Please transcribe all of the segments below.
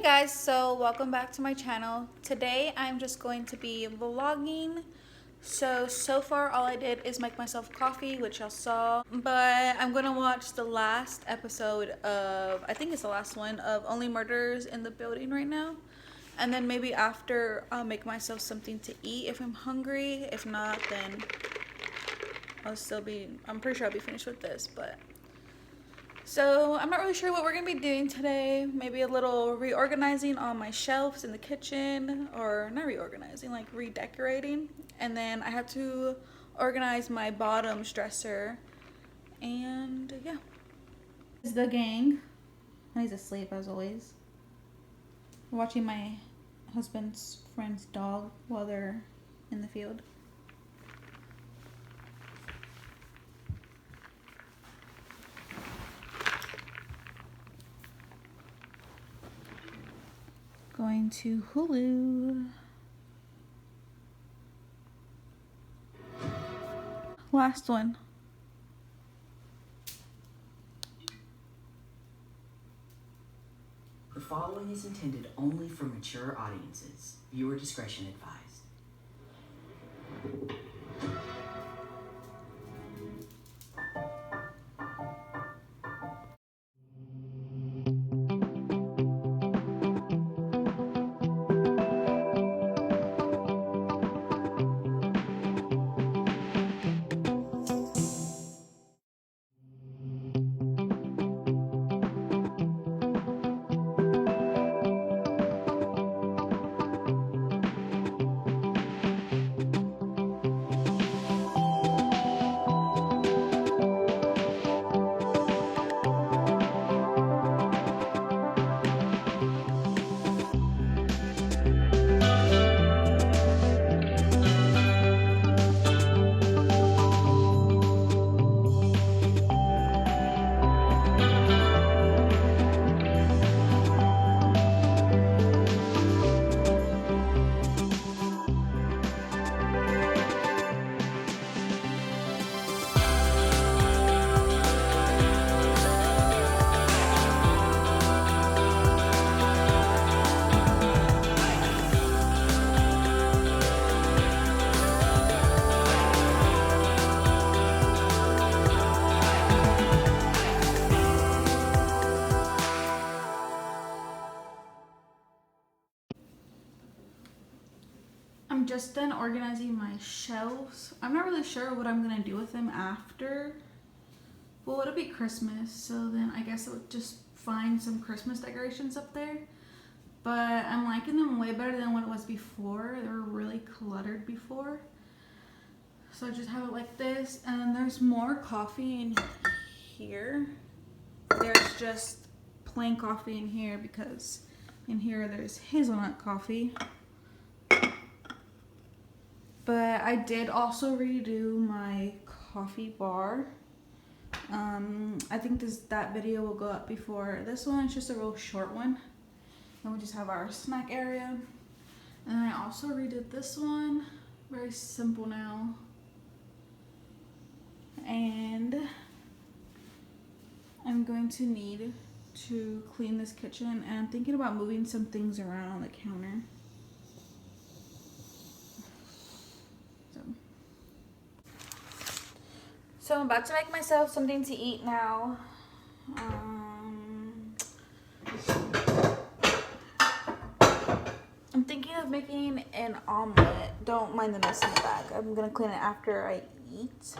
Hey guys, so welcome back to my channel. Today I'm just going to be vlogging. So far all I did is make myself coffee, which y'all saw, but I'm gonna watch the last episode of, I think it's the last one, of Only Murders in the Building right now. And then maybe after I'll make myself something to eat if I'm hungry. If not, then I'm pretty sure I'll be finished with this, but so I'm not really sure what we're gonna be doing today. Maybe a little reorganizing on my shelves in the kitchen, or not reorganizing, like redecorating. And then I have to organize my bottoms dresser. And yeah. This is the gang. He's asleep as always. We're watching my husband's friend's dog while they're in the field. Going to Hulu. Last one. The following is intended only for mature audiences. Viewer discretion advised. I'm just done organizing my shelves. I'm not really sure what I'm gonna do with them after. Well, it'll be Christmas, so then I guess I would just find some Christmas decorations up there. But I'm liking them way better than what it was before. They were really cluttered before. So I just have it like this, and there's more coffee in here. There's just plain coffee in here because in here there's hazelnut coffee. But I did also redo my coffee bar. I think that video will go up before this one. It's just a real short one. And we just have our snack area. And then I also redid this one. Very simple now. And I'm going to need to clean this kitchen. And I'm thinking about moving some things around on the counter. So I'm about to make myself something to eat now. I'm thinking of making an omelet. Don't mind the mess in the back. I'm gonna clean it after I eat.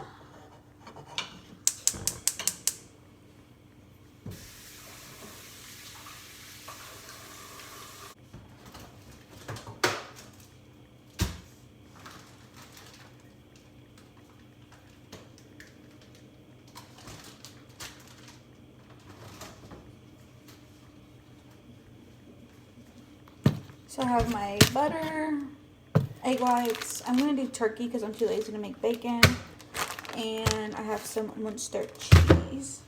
So I have my butter, egg whites. I'm gonna do turkey because I'm too lazy to make bacon. And I have some Munster cheese.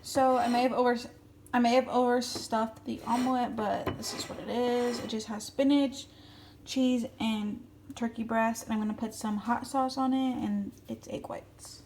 So I may have overstuffed the omelet, but this is what it is. It just has spinach, cheese, and turkey breast, and I'm gonna put some hot sauce on it, and it's egg whites.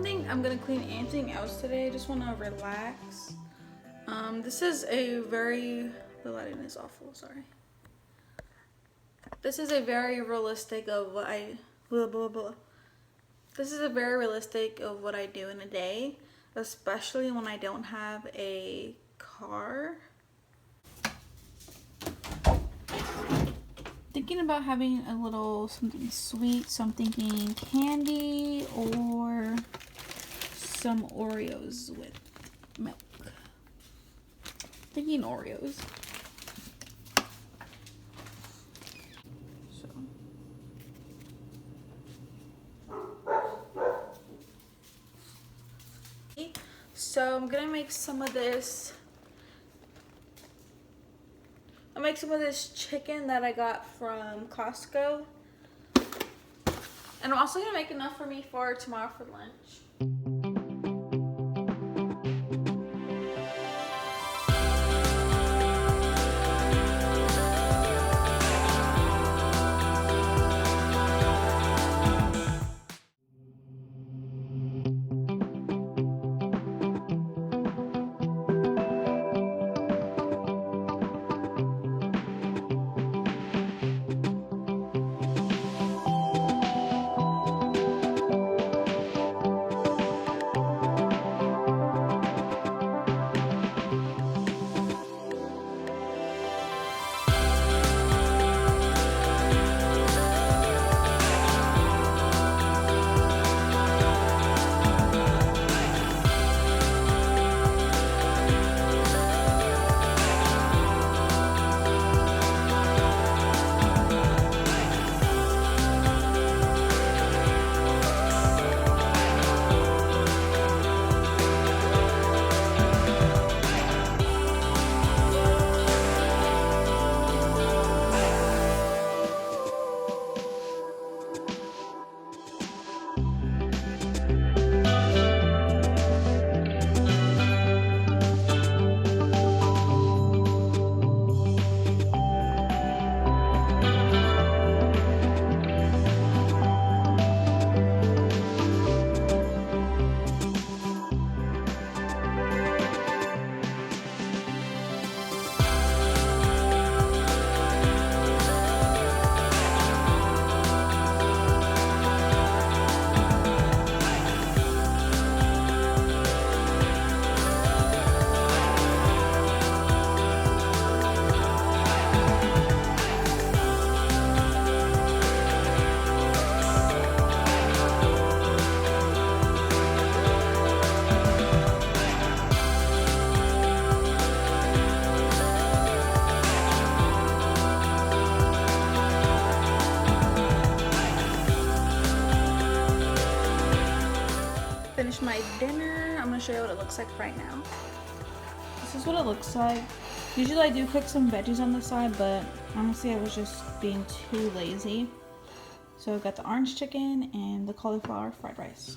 think I'm gonna clean anything else today. I just want to relax. This is a very, the lighting is awful, sorry. This is a very realistic of what I, This is a very realistic of what I do in a day, especially when I don't have a car. Thinking about having a little something sweet, so I'm thinking candy or some Oreos with milk. Thinking Oreos. So I'm gonna make some of this. I'll make some of this chicken that I got from Costco. And I'm also gonna make enough for me for tomorrow for lunch. Finished my dinner. I'm gonna show you what it looks like right now. This is what it looks like. Usually I do cook some veggies on the side, but honestly I was just being too lazy. So I've got the orange chicken and the cauliflower fried rice.